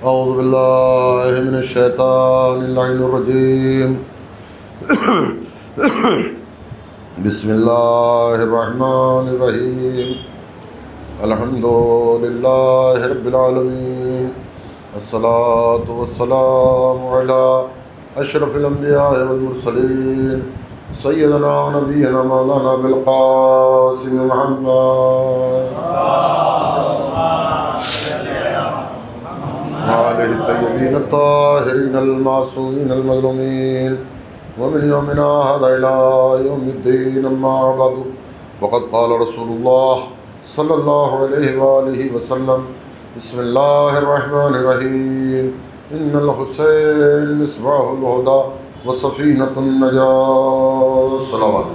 اعوذ باللہ من الشیطان اللعین الرجیم بسم اللہ الرحمن الرحیم الحمد للہ رب العالمین الصلاة والسلام علی اشرف الانبیاء والمرسلین سیدنا و نبینا مولانا بالقاسم محمد آلہ الطیبین الطاہرین المعصومین المظلومین ومن یومنا هذا إلى يوم الدین اما بعد وقد قال رسول اللہ صلی اللہ علیہ وآلہ وسلم بسم اللہ الرحمن الرحیم ان الحسین مصباح الہدی وسفینۃ النجاة صلوات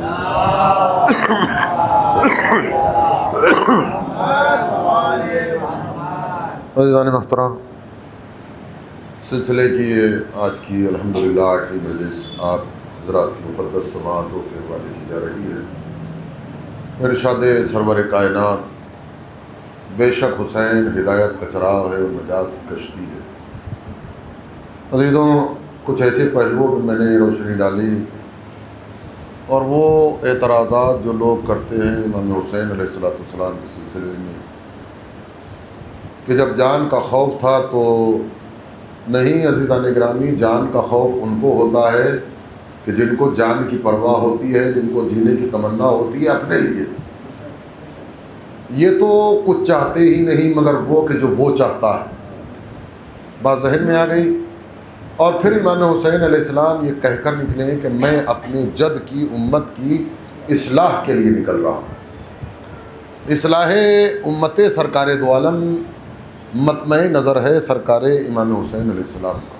عزیزان محترم، سلسلے کی یہ آج کی الحمدللہ 8ویں مجلس آپ حضرات کی مقدس سماعتوں کے حوالے کی جا رہی ہے۔ ارشاد سرور کائنات، بے شک حسین ہدایت کا چراغ ہے اور نجات کی کشتی ہے۔ عزیزوں، کچھ ایسے پہلوؤں پر میں نے روشنی ڈالی اور وہ اعتراضات جو لوگ کرتے ہیں امام حسین علیہ السلام کے سلسلے میں کہ جب جان کا خوف تھا تو نہیں عزیزان گرامی، جان کا خوف ان کو ہوتا ہے کہ جن کو جان کی پرواہ ہوتی ہے، جن کو جینے کی تمنا ہوتی ہے اپنے لیے۔ یہ تو کچھ چاہتے ہی نہیں مگر وہ کہ جو وہ چاہتا ہے، بات ذہن میں آ گئی۔ اور پھر امام حسین علیہ السلام یہ کہہ کر نکلے کہ میں اپنے جد کی امت کی اصلاح کے لیے نکل رہا ہوں۔ اصلاح امت سرکار دو عالم مطمع نظر ہے سرکار امام حسین علیہ السلام کا،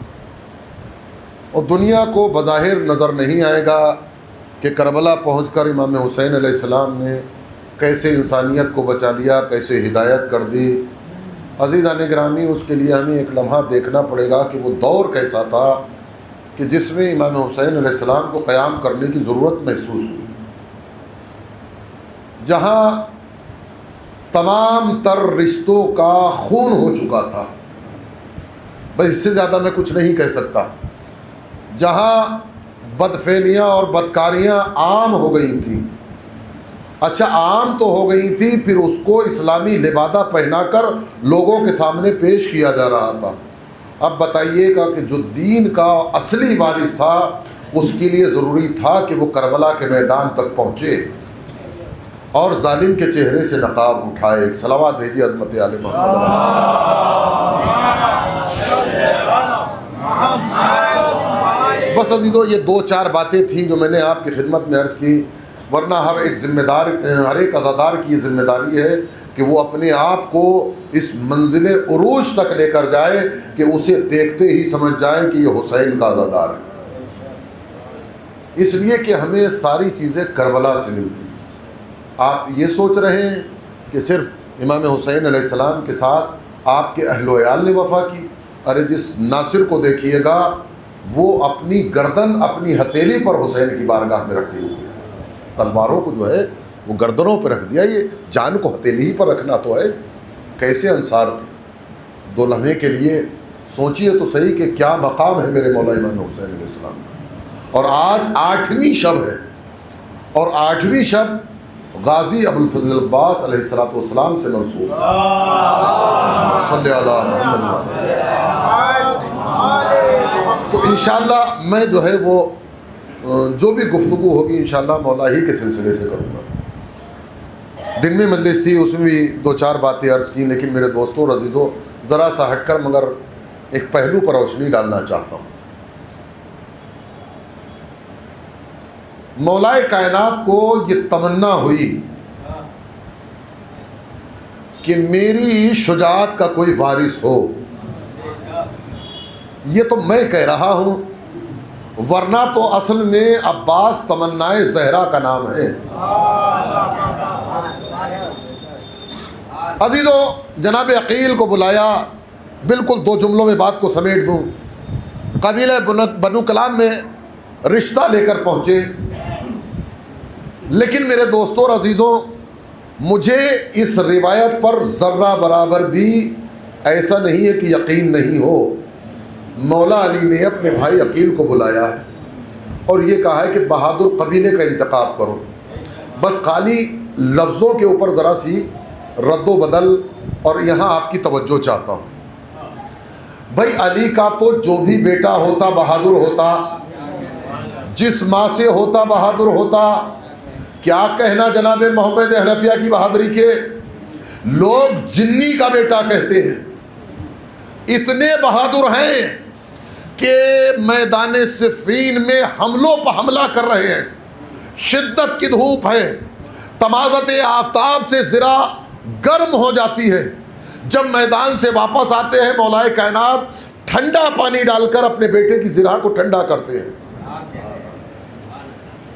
اور دنیا کو بظاہر نظر نہیں آئے گا کہ کربلا پہنچ کر امام حسین علیہ السلام نے کیسے انسانیت کو بچا لیا، کیسے ہدایت کر دی۔ عزیزان گرامی، اس کے لیے ہمیں ایک لمحہ دیکھنا پڑے گا کہ وہ دور کیسا تھا کہ جس میں امام حسین علیہ السلام کو قیام کرنے کی ضرورت محسوس ہوئی، جہاں تمام تر رشتوں کا خون ہو چکا تھا، بس اس سے زیادہ میں کچھ نہیں کہہ سکتا، جہاں بدفعلیاں اور بدکاریاں عام ہو گئی تھیں۔ اچھا، عام تو ہو گئی تھی، پھر اس کو اسلامی لبادہ پہنا کر لوگوں کے سامنے پیش کیا جا رہا تھا۔ اب بتائیے گا کہ جو دین کا اصلی وارث تھا اس کے لیے ضروری تھا کہ وہ کربلا کے میدان تک پہنچے اور ظالم کے چہرے سے نقاب اٹھائے۔ ایک صلوات بھیجیے عظمت آل محمد۔ بس عزیزو، یہ دو چار باتیں تھیں جو میں نے آپ کی خدمت میں عرض کی، ورنہ ہر ایک عزادار کی یہ ذمہ داری ہے کہ وہ اپنے آپ کو اس منزل عروج تک لے کر جائے کہ اسے دیکھتے ہی سمجھ جائے کہ یہ حسین کا عزادار ہے، اس لیے کہ ہمیں ساری چیزیں کربلا سے ملتی۔ آپ یہ سوچ رہے ہیں کہ صرف امام حسین علیہ السلام کے ساتھ آپ کے اہل و عیال نے وفا کی؟ ارے جس ناصر کو دیکھیے گا وہ اپنی گردن اپنی ہتھیلی پر حسین کی بارگاہ میں رکھے ہوئے ہیں، تلواروں کو جو ہے وہ گردنوں پہ رکھ دیا، یہ جان کو ہتھیلی ہی پر رکھنا تو ہے۔ کیسے انصار تھے! دو لمحے کے لیے سوچئے تو صحیح کہ کیا مقام ہے میرے مولا امام حسین علیہ السلام کا۔ اور آج 8ویں شب ہے، اور 8ویں شب غازی ابوالفضل العباس علیہ السلام سے منسوب ہے۔ صلی اللہ محمد۔ تو انشاءاللہ میں جو ہے وہ جو بھی گفتگو ہوگی انشاءاللہ مولا ہی کے سلسلے سے کروں گا۔ دن میں مجلس تھی، اس میں بھی دو چار باتیں عرض کی، لیکن میرے دوستوں اور عزیزوں ذرا سا ہٹ کر مگر ایک پہلو پر روشنی ڈالنا چاہتا ہوں۔ مولا کائنات کو یہ تمنا ہوئی کہ میری شجاعت کا کوئی وارث ہو، یہ تو میں کہہ رہا ہوں، ورنہ تو اصل میں عباس تمنائے زہرا کا نام ہے۔ عزیزو، جناب عقیل کو بلایا، بالکل 2 جملوں میں بات کو سمیٹ دوں، قبیلہ بنو کلام میں رشتہ لے کر پہنچے، لیکن میرے دوستوں اور عزیزوں، مجھے اس روایت پر ذرہ برابر بھی ایسا نہیں ہے کہ یقین نہیں ہو، مولا علی نے اپنے بھائی عقیل کو بلایا ہے اور یہ کہا ہے کہ بہادر قبیلے کا انتخاب کرو. بس خالی لفظوں کے اوپر ذرا سی رد و بدل، اور یہاں آپ کی توجہ چاہتا ہوں. بھائی علی کا تو جو بھی بیٹا ہوتا بہادر ہوتا، جس ماں سے ہوتا بہادر ہوتا. کیا کہنا جناب محمد حنفیہ کی بہادری کے، لوگ جنی کا بیٹا کہتے ہیں. اتنے بہادر ہیں کہ میدان صفین میں حملوں پر حملہ کر رہے ہیں، شدت کی دھوپ ہے، تمازت آفتاب سے ذرا گرم ہو جاتی ہے. جب میدان سے واپس آتے ہیں مولا کائنات ٹھنڈا پانی ڈال کر اپنے بیٹے کی ذرا کو ٹھنڈا کرتے ہیں.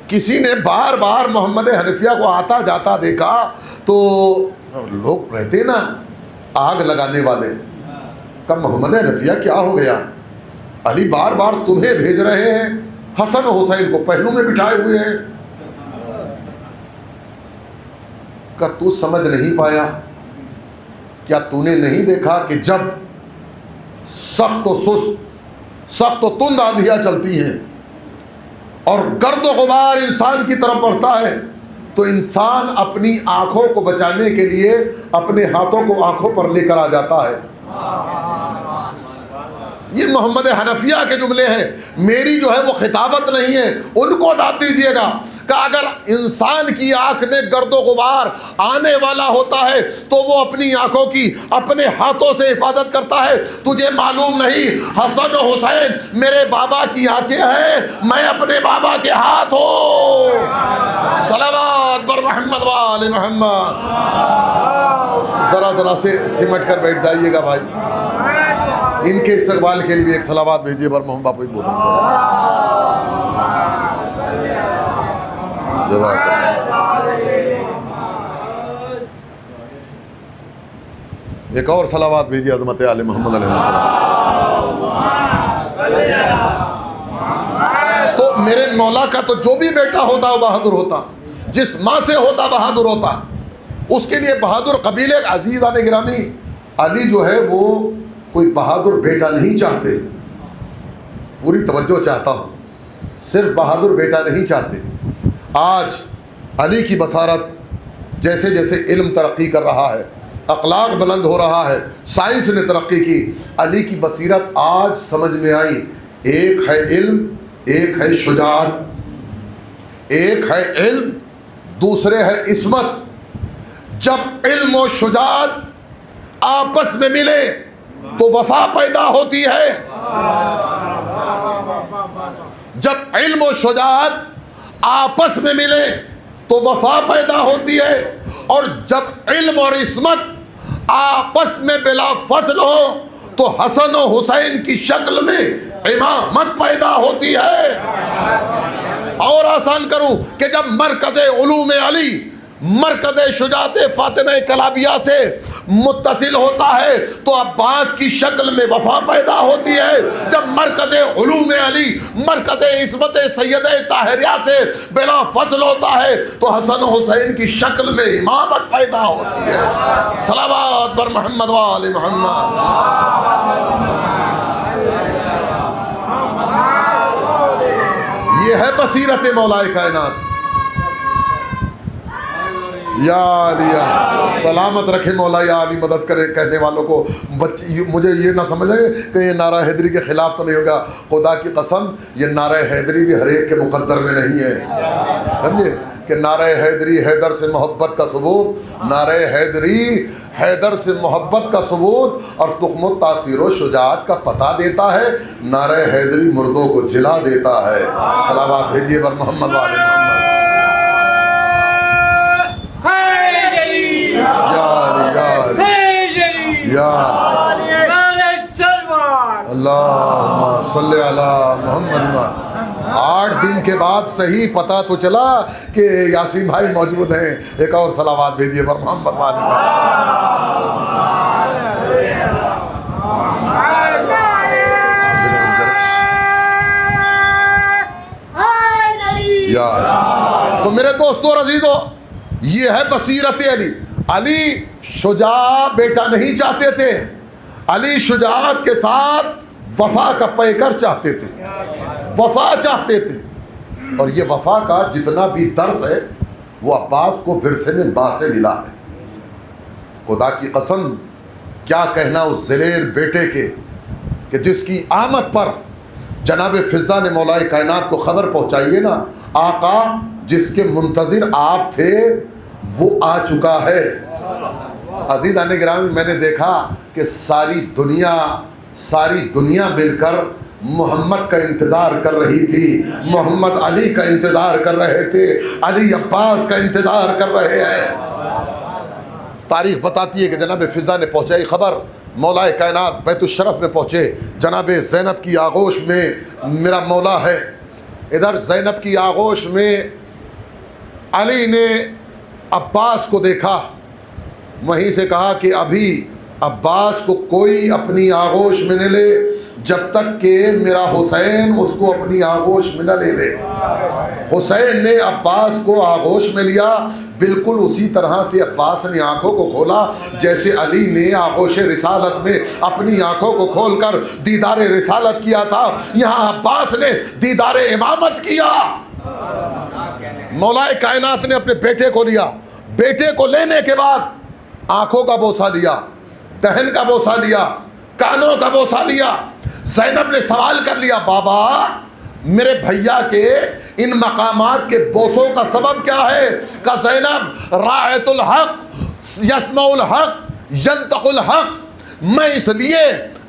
کسی نے بار بار محمد حنفیہ کو آتا جاتا دیکھا تو لوگ رہتے نا آگ لگانے والے، کہ محمد حنفیہ کیا ہو گیا، علی بار بار تمہیں بھیج رہے ہیں، حسن و حسین کو پہلو میں بٹھائے ہوئے ہیں. کہ تو سمجھ نہیں پایا؟ کیا تو نے نہیں دیکھا کہ جب سخت و سست، سخت و تند آندھیاں چلتی ہیں اور گرد و غبار انسان کی طرف بڑھتا ہے تو انسان اپنی آنکھوں کو بچانے کے لیے اپنے ہاتھوں کو آنکھوں پر لے کر آ جاتا ہے. یہ محمد حنفیہ کے جملے ہیں، میری جو ہے وہ خطابت نہیں ہے. ان کو داد دیجیے گا کہ اگر انسان کی آنکھ میں گرد و غبار آنے والا ہوتا ہے تو وہ اپنی آنکھوں کی اپنے ہاتھوں سے حفاظت کرتا ہے. تجھے معلوم نہیں حسن و حسین میرے بابا کی آنکھیں ہیں، میں اپنے بابا کے ہاتھ ہوں. صلوات بر محمد و آل محمد. ذرا سے سمٹ کر بیٹھ جائیے گا بھائی. ان کے استقبال کے لیے بھی ایک صلوات بھیجیے بر محمد باپو. جزاک ایک اور صلوات بھیجیے عظمت آل محمد علیہ السلام. تو میرے مولا کا تو جو بھی بیٹا ہوتا وہ بہادر ہوتا، جس ماں سے ہوتا بہادر ہوتا. اس کے لیے بہادر قبیلے. عزیزان گرامی، علی جو ہے وہ کوئی بہادر بیٹا نہیں چاہتے، پوری توجہ چاہتا ہوں، صرف بہادر بیٹا نہیں چاہتے. آج علی کی بصارت جیسے جیسے علم ترقی کر رہا ہے، اخلاق بلند ہو رہا ہے، سائنس نے ترقی کی، علی کی بصیرت آج سمجھ میں آئی. ایک ہے علم، ایک ہے شجاعت. ایک ہے علم، دوسرے ہے عصمت. جب علم و شجاعت آپس میں ملے تو وفا پیدا ہوتی ہے. جب علم و شجاعت آپس میں ملے تو وفا پیدا ہوتی ہے، اور جب علم اور عصمت آپس میں بلا فصل ہو تو حسن و حسین کی شکل میں امامت پیدا ہوتی ہے. اور آسان کروں کہ جب مرکز علوم علی مرکز شجاعت فاطمہ کلابیہ سے متصل ہوتا ہے تو عباس کی شکل میں وفا پیدا ہوتی ہے. جب مرکز علوم علی مرکز عصمت سید طاہریہ سے بلا فضل ہوتا ہے تو حسن حسین کی شکل میں امامت پیدا ہوتی ہے. صلوات بر محمد و آل محمد. یہ ہے بصیرت مولا کائنات. یا علی سلامت رکھے مولا، یا علی مدد کرے کہنے والوں کو. مجھے یہ نہ سمجھیں کہ یہ نعرہ حیدری کے خلاف تو نہیں ہوگا. خدا کی قسم یہ نعرہ حیدری بھی ہر ایک کے مقدر میں نہیں ہے. سمجھے کہ نعرہ حیدری حیدر سے محبت کا ثبوت، نعرہ حیدری حیدر سے محبت کا ثبوت اور تخم و تاثیر و شجاعت کا پتہ دیتا ہے. نعرہ حیدری مردوں کو جلا دیتا ہے. صلوات بھیجیے بر محمد والے محمد. اللہم صلی علی محمد. 8 دن کے بعد صحیح پتہ تو چلا کہ یاسین بھائی موجود ہیں. ایک اور صلوات بھیجیے پر محمد والی. تو میرے دوستو اور عزیزو، یہ ہے بصیرت علی. علی شجاع بیٹا نہیں چاہتے تھے، علی شجاعت کے ساتھ وفا کا پیکر چاہتے تھے، وفا چاہتے تھے، اور یہ وفا کا جتنا بھی درس ہے وہ عباس کو ورثے میں باپ سے ملا ہے۔ خدا کی قسم کیا کہنا اس دلیر بیٹے کے کہ جس کی آمد پر جناب فضہ نے مولائے کائنات کو خبر پہنچائی ہے نا، آقا جس کے منتظر آپ تھے وہ آ چکا ہے۔ عزیزان گرامی، میں نے دیکھا کہ ساری دنیا مل کر محمد کا انتظار کر رہی تھی، محمد علی کا انتظار کر رہے تھے، علی عباس کا انتظار کر رہے ہیں۔ تاریخ بتاتی ہے کہ جناب فضہ نے پہنچائی خبر، مولا کائنات بیت الشرف میں پہنچے، جناب زینب کی آغوش میں میرا مولا ہے۔ ادھر زینب کی آغوش میں علی نے عباس کو دیکھا، وہیں سے کہا کہ ابھی عباس کو کوئی اپنی آغوش میں نہ لے جب تک کہ میرا حسین اس کو اپنی آغوش میں نہ لے لے۔ حسین نے عباس کو آغوش میں لیا، بالکل اسی طرح سے عباس نے آنکھوں کو کھولا جیسے علی نے آغوش رسالت میں اپنی آنکھوں کو کھول کر دیدار رسالت کیا تھا، یہاں عباس نے دیدار امامت کیا۔ مولا کائنات نے اپنے بیٹے کو لیا، بیٹے کو لینے کے بعد آنکھوں کا بوسہ لیا، دہن کا بوسہ لیا، کانوں کا بوسہ لیا۔ زینب نے سوال کر لیا، بابا میرے بھیا کے ان مقامات کے بوسوں کا سبب کیا ہے؟ کہ زینب رائت الحق یسمع الحق ینطق الحق، میں اس لیے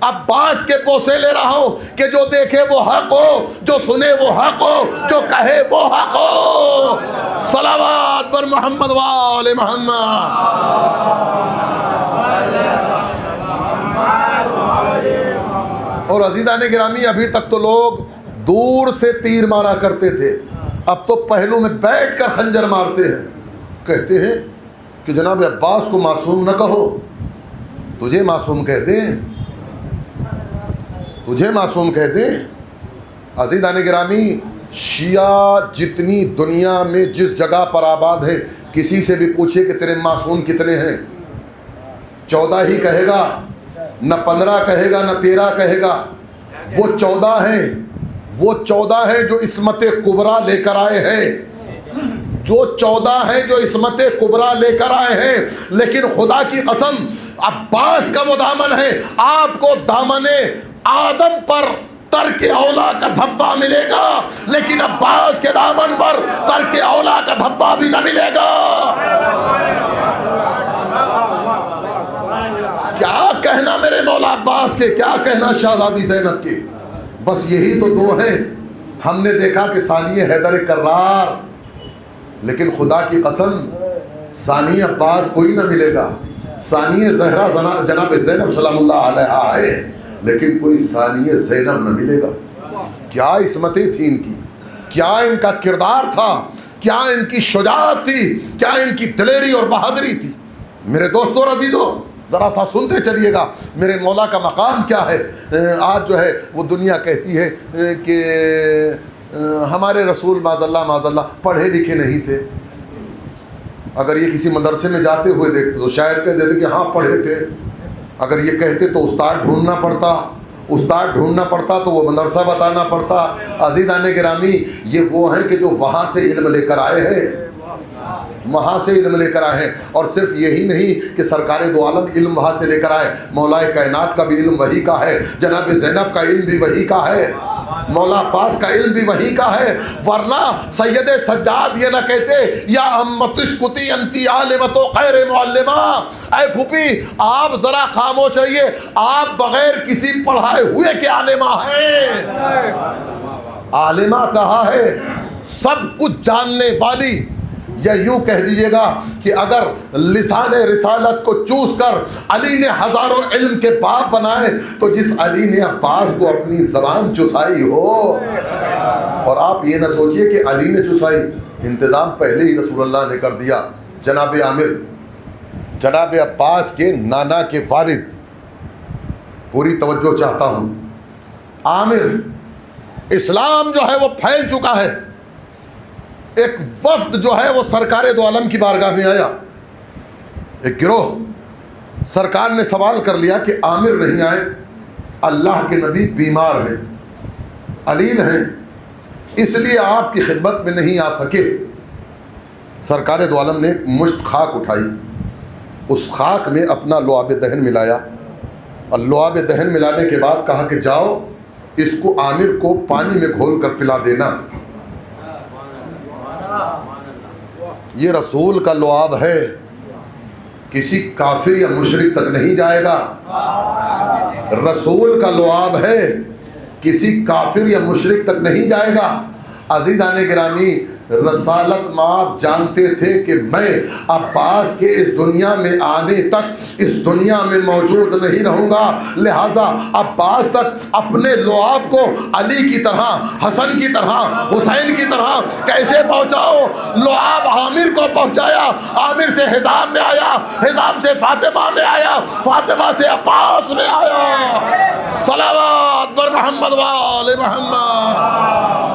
عباس کے بوسے لے رہا ہوں کہ جو دیکھے وہ حق ہو، جو سنے وہ حق ہو، جو کہے وہ حق ہو۔ صلوات بر محمد وآل محمد۔ اور عزیزان گرامی، ابھی تک تو لوگ دور سے تیر مارا کرتے تھے، اب تو پہلو میں بیٹھ کر خنجر مارتے ہیں، کہتے ہیں کہ جناب عباس کو معصوم نہ کہو، تجھے معصوم کہہ دیں، تجھے معصوم کہہ دیں۔ عزیزان گرامی، شیعہ جتنی دنیا میں جس جگہ پر آباد ہے، کسی سے بھی پوچھے کہ تیرے معصوم کتنے ہیں، 14 ہی کہے گا، نہ 15 کہے گا، نہ 13 کہے گا۔ وہ 14 ہیں، وہ 14 ہیں جو عصمت کبریٰ لے کر آئے ہیں، جو 14 ہیں جو عصمت کبریٰ لے کر آئے ہیں۔ لیکن خدا کی قسم عباس کا وہ دامن ہے، آپ کو دامن آدم پر ترک اولا کا دھبا ملے گا، لیکن عباس کے دامن پر ترک اولا کا دھبا بھی نہ ملے گا۔ کیا کہنا میرے مولا عباس کے، کیا کہنا شہزادی زینب کے، بس یہی تو دو ہیں۔ ہم نے دیکھا کہ ثانی حیدر کرار، لیکن خدا کی قسم ثانی عباس کوئی نہ ملے گا۔ ثانی زہرا جناب زینب سلام اللہ علیہا ہے، لیکن کوئی ثانی زینب نہ ملے گا۔ کیا عصمتیں تھیں ان کی، کیا ان کا کردار تھا، کیا ان کی شجاعت تھی، کیا ان کی دلیری اور بہادری تھی۔ میرے دوستو اور عزیزو، ذرا سا سنتے چلیے گا میرے مولا کا مقام کیا ہے۔ آج جو ہے وہ دنیا کہتی ہے کہ ہمارے رسول معاذ اللہ پڑھے لکھے نہیں تھے۔ اگر یہ کسی مدرسے میں جاتے ہوئے دیکھتے تو شاید کہہ دیتے کہ ہاں پڑھے تھے، اگر یہ کہتے تو استاد ڈھونڈنا پڑتا تو وہ مدرسہ بتانا پڑتا۔ عزیزان گرامی، یہ وہ ہیں کہ جو وہاں سے علم لے کر آئے ہیں، وہاں سے علم لے کر آئے ہیں۔ اور صرف یہی نہیں کہ سرکار دو عالم علم وہاں سے لے کر آئے، مولا کائنات کا بھی علم وہی کا ہے، جناب زینب کا علم بھی وہی کا ہے، مولا عباس کا علم بھی وہی کا ہے۔ ورنہ سید سجاد یہ نہ کہتے یا امت اسکتی انتی عالمت و غیر معلمہ، اے پھوپھی آپ ذرا خاموش رہیے، آپ بغیر کسی پڑھائے ہوئے کے عالمہ ہیں۔ عالمہ کہا ہے سب کچھ جاننے والی، یا یوں کہہ دیجئے گا کہ اگر لسان رسالت کو چوس کر علی نے ہزاروں علم کے باپ بنائے تو جس علی نے عباس کو اپنی زبان چسائی ہو، اور آپ یہ نہ سوچئے کہ علی نے چسائی، انتظام پہلے ہی رسول اللہ نے کر دیا۔ جناب عامر، جناب عباس کے نانا کے والد، پوری توجہ چاہتا ہوں، عامر، اسلام جو ہے وہ پھیل چکا ہے، ایک وفد جو ہے وہ سرکار دو عالم کی بارگاہ میں آیا، ایک گروہ سرکار نے سوال کر لیا کہ عامر نہیں آئے، اللہ کے نبی بیمار ہیں، علیل ہیں، اس لیے آپ کی خدمت میں نہیں آ سکے۔ سرکار دو عالم نے ایک مشت خاک اٹھائی، اس خاک میں اپنا لعاب دہن ملایا، اور لعاب دہن ملانے کے بعد کہا کہ جاؤ اس کو عامر کو پانی میں گھول کر پلا دینا۔ یہ رسول کا لعاب ہے، کسی کافر یا مشرک تک نہیں جائے گا۔ رسول کا لعاب ہے، کسی کافر یا مشرک تک نہیں جائے گا۔ عزیزان گرامی، رسالت مآب جانتے تھے کہ میں عباس کے اس دنیا میں آنے تک اس دنیا میں موجود نہیں رہوں گا، لہٰذا عباس تک اپنے لعاب کو علی کی طرح، حسن کی طرح، حسین کی طرح کیسے پہنچاؤ؟ لعاب عامر کو پہنچایا، عامر سے حزام میں آیا، حزام سے فاطمہ میں آیا، فاطمہ سے عباس میں آیا۔ صلوات بر محمد و آل محمد۔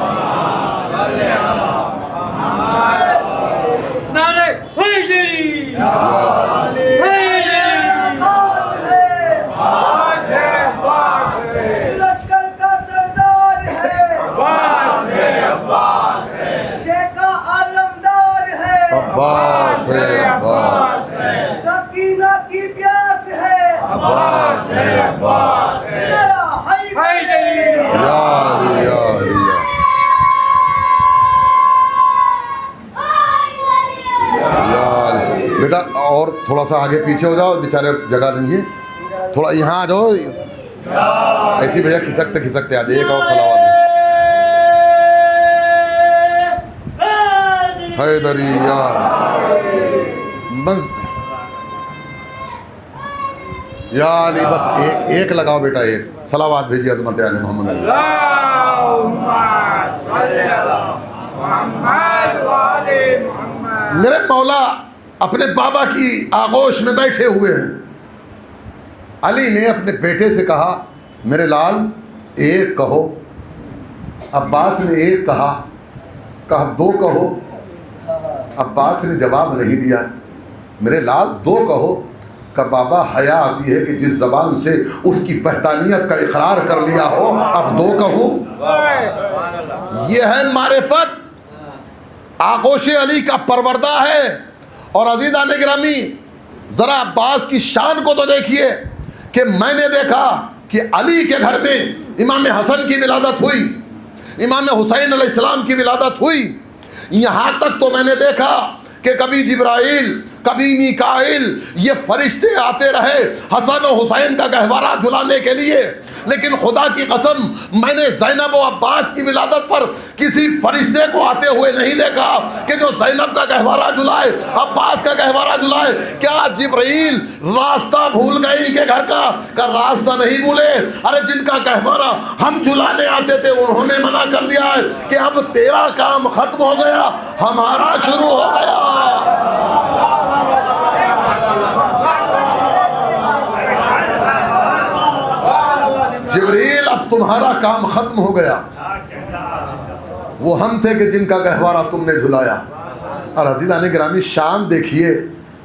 عباس ہے، عباس ہے، سکینہ کی پیاس ہے، عباس ہے، عباس ہے، یا علی یا علی یا علی۔ بیٹا اور تھوڑا سا آگے پیچھے ہو جاؤ، بیچارے جگہ نہیں ہے، تھوڑا یہاں آ جاؤ، ایسی بھیا کھسکتے کھسکتے آ جائیے۔ ایک اور صلوات حیدری یا بس یا علی، بس ایک لگاؤ بیٹا، ایک صلوات بھیجیے عظمت علی محمد علی۔ میرے مولا اپنے بابا کی آغوش میں بیٹھے ہوئے ہیں۔ علی نے اپنے بیٹے سے کہا میرے لال ایک کہو، عباس نے ایک کہا دو کہو، عباس نے جواب نہیں دیا۔ میرے لال دو کہو، کہ بابا حیا آتی ہے کہ جس زبان سے اس کی وحدانیت کا اقرار کر لیا ہو، اب دو کہو۔ یہ ہے معرفت، آغوش علی کا پروردہ ہے۔ اور عزیزان گرامی، ذرا عباس کی شان کو تو دیکھیے کہ میں نے دیکھا کہ علی کے گھر میں امام حسن کی ولادت ہوئی، امام حسین علیہ السلام کی ولادت ہوئی، یہاں تک تو میں نے دیکھا کہ کبھی جبرائیل، کبھی میکائیل، یہ فرشتے آتے رہے حسن و حسین کا گہوارہ جلانے کے لیے، لیکن خدا کی قسم میں نے زینب و عباس کی ولادت پر کسی فرشتے کو آتے ہوئے نہیں دیکھا کہ جو زینب کا گہوارہ جلائے، عباس کا گہوارہ جلائے۔ کیا جبرائیل راستہ بھول گئے ان کے گھر کا راستہ نہیں بھولے؟ ارے جن کا گہوارہ ہم جلانے آتے تھے انہوں نے منع کر دیا ہے کہ اب تیرا کام ختم ہو گیا، ہمارا شروع ہو گیا۔ جبریل اب تمہارا کام ختم ہو گیا، وہ ہم تھے کہ جن کا گہوارہ تم نے جھلایا۔ اور عزیزان گرامی شان دیکھیے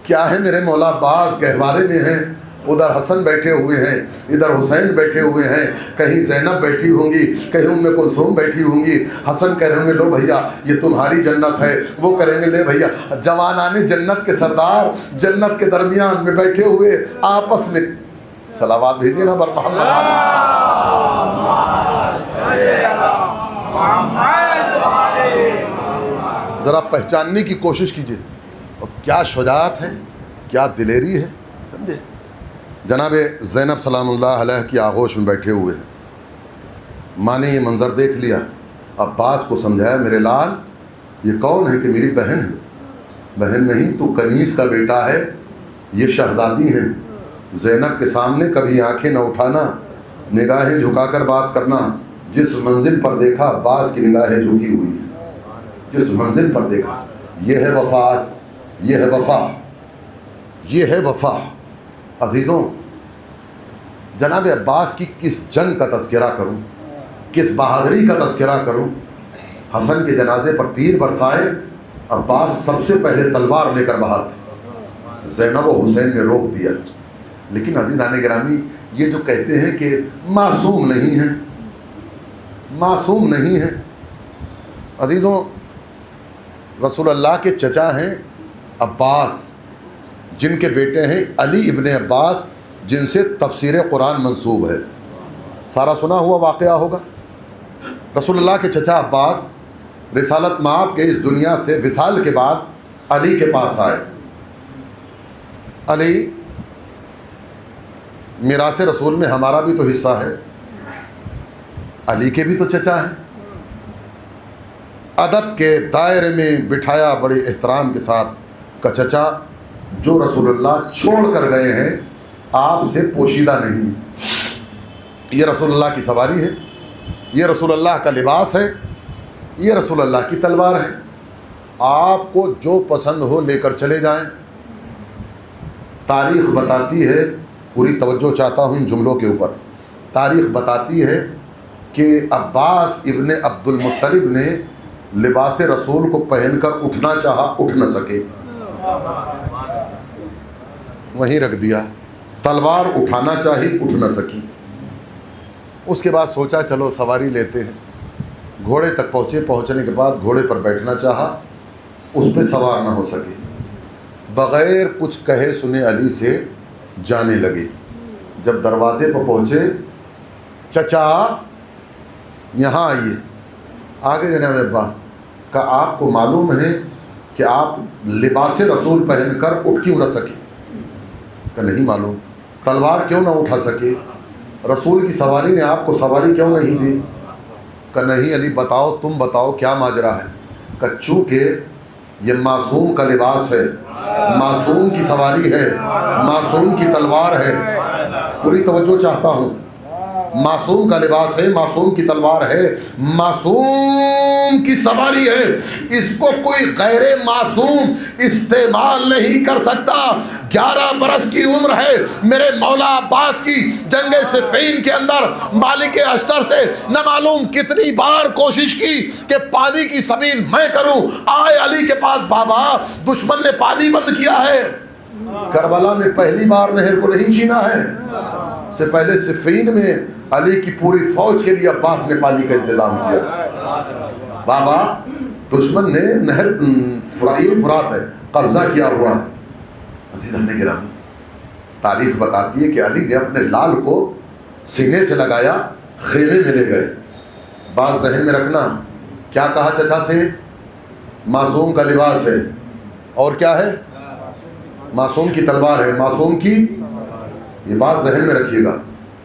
کیا ہے، میرے مولا عباس گہوارے میں ہیں، ادھر حسن بیٹھے ہوئے ہیں، ادھر حسین بیٹھے ہوئے ہیں، کہیں زینب بیٹھی ہوں گی، کہیں ام کلثوم بیٹھی ہوں گی۔ حسن کہہ رہے ہوں گے لو بھیا یہ تمہاری جنت ہے، وہ کریں گے لے بھیا، جوانان جنت کے سردار جنت کے درمیان میں بیٹھے ہوئے آپس میں۔ صلوات بھیجیے نا بر محمد۔ ذرا پہچاننے کی کوشش کیجیے، اور کیا شجاعت ہے، کیا دلیری ہے، سمجھے؟ جناب زینب سلام اللہ علیہ کی آغوش میں بیٹھے ہوئے ہیں، ماں نے یہ منظر دیکھ لیا، عباس کو سمجھایا میرے لال یہ کون ہے؟ کہ میری بہن ہے۔ بہن نہیں، تو کنیز کا بیٹا ہے، یہ شہزادی ہیں۔ زینب کے سامنے کبھی آنکھیں نہ اٹھانا، نگاہیں جھکا کر بات کرنا۔ جس منزل پر دیکھا عباس کی نگاہیں جھکی ہوئی ہیں، جس منزل پر دیکھا۔ یہ ہے وفات، یہ ہے وفا، یہ ہے وفا۔ عزیزوں، جناب عباس کی کس جنگ کا تذکرہ کروں، کس بہادری کا تذکرہ کروں۔ حسن کے جنازے پر تیر برسائے، عباس سب سے پہلے تلوار لے کر باہر تھے، زینب و حسین نے روک دیا۔ لیکن عزیزان گرامی یہ جو کہتے ہیں کہ معصوم نہیں ہیں، معصوم نہیں ہیں، عزیزوں رسول اللہ کے چچا ہیں عباس، جن کے بیٹے ہیں علی ابن عباس، جن سے تفسیر قرآن منسوب ہے، سارا سنا ہوا واقعہ ہوگا۔ رسول اللہ کے چچا عباس رسالت مآب کے اس دنیا سے وصال کے بعد علی کے پاس آئے۔ علی میراث رسول میں ہمارا بھی تو حصہ ہے، علی کے بھی تو چچا ہیں۔ ادب کے دائرے میں بٹھایا بڑے احترام کے ساتھ کہ چچا جو رسول اللہ چھوڑ کر گئے ہیں آپ سے پوشیدہ نہیں، یہ رسول اللہ کی سواری ہے، یہ رسول اللہ کا لباس ہے، یہ رسول اللہ کی تلوار ہے، آپ کو جو پسند ہو لے کر چلے جائیں۔ تاریخ بتاتی ہے، پوری توجہ چاہتا ہوں ان جملوں کے اوپر، تاریخ بتاتی ہے کہ عباس ابن عبد المطلب نے لباس رسول کو پہن کر اٹھنا چاہا، اٹھ نہ سکے، وہیں رکھ دیا۔ تلوار اٹھانا چاہی، اٹھ نہ سکی۔ اس کے بعد سوچا چلو سواری لیتے ہیں، گھوڑے تک پہنچے، پہنچنے کے بعد گھوڑے پر بیٹھنا چاہا، اس پہ سوار نہ ہو سکے، بغیر کچھ کہے سنے علی سے جانے لگے۔ جب دروازے پر پہنچے، چچا یہاں آئیے، آگے جناب عباس کہ آپ کو معلوم ہے کہ آپ لباس رسول پہن کر اٹھ کیوں نہ سکے؟ کہ نہیں معلوم۔ تلوار کیوں نہ اٹھا سکے؟ رسول کی سواری نے آپ کو سواری کیوں نہیں دی؟ کہ نہیں علی بتاؤ، تم بتاؤ کیا ماجرا ہے؟ کہ چونکہ یہ معصوم کا لباس ہے، معصوم کی سواری ہے، معصوم کی تلوار ہے، پوری توجہ چاہتا ہوں، معصوم کا لباس ہے، معصوم کی تلوار ہے، معصوم کی سواری ہے، اس کو کوئی غیر معصوم استعمال نہیں کر سکتا۔ 11 برس کی عمر ہے میرے مولا عباس کی، جنگ صفین کے اندر مالک اشتر سے نہ معلوم کتنی بار کوشش کی کہ پانی کی سبیل میں کروں، آئے علی کے پاس، بابا دشمن نے پانی بند کیا ہے، کربلا میں پہلی بار نہر کو نہیں چھینا ہے، سے پہلے صفین میں علی کی پوری فوج کے لیے عباس نے پانی کا انتظام کیا۔ بابا دشمن نے نہر فرات ہے قبضہ کیا ہوا ہے۔ عزیزان گرامی تاریخ بتاتی ہے کہ علی نے اپنے لال کو سینے سے لگایا، خیمے میں لے گئے۔ بات ذہن میں رکھنا، کیا کہا چچا سے؟ معصوم کا لباس ہے، اور کیا ہے؟ معصوم کی تلوار ہے، معصوم کی، یہ بات ذہن میں رکھیے گا۔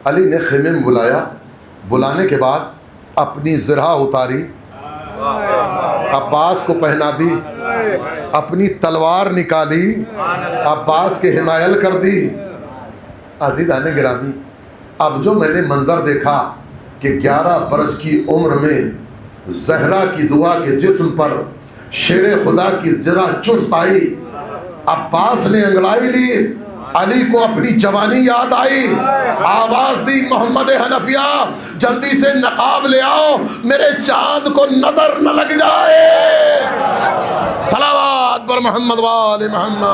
علی نے خیمے میں بلایا، بلانے کے بعد اپنی زرہ اتاری، عباس کو پہنا دی، اپنی تلوار نکالی، عباس کے حمایل کر دی۔ عزیزان گرامی اب جو میں نے منظر دیکھا کہ 11 برس کی عمر میں زہرا کی دعا کے جسم پر شیر خدا کی زرہ چست آئی، عباس نے انگڑائی لی، علی کو اپنی جوانی یاد آئی، آواز دی محمد حنفیہ جلدی سے نقاب لے آؤ، میرے چاند کو نظر نہ لگ جائے۔ صلوات پر محمد وآل محمد۔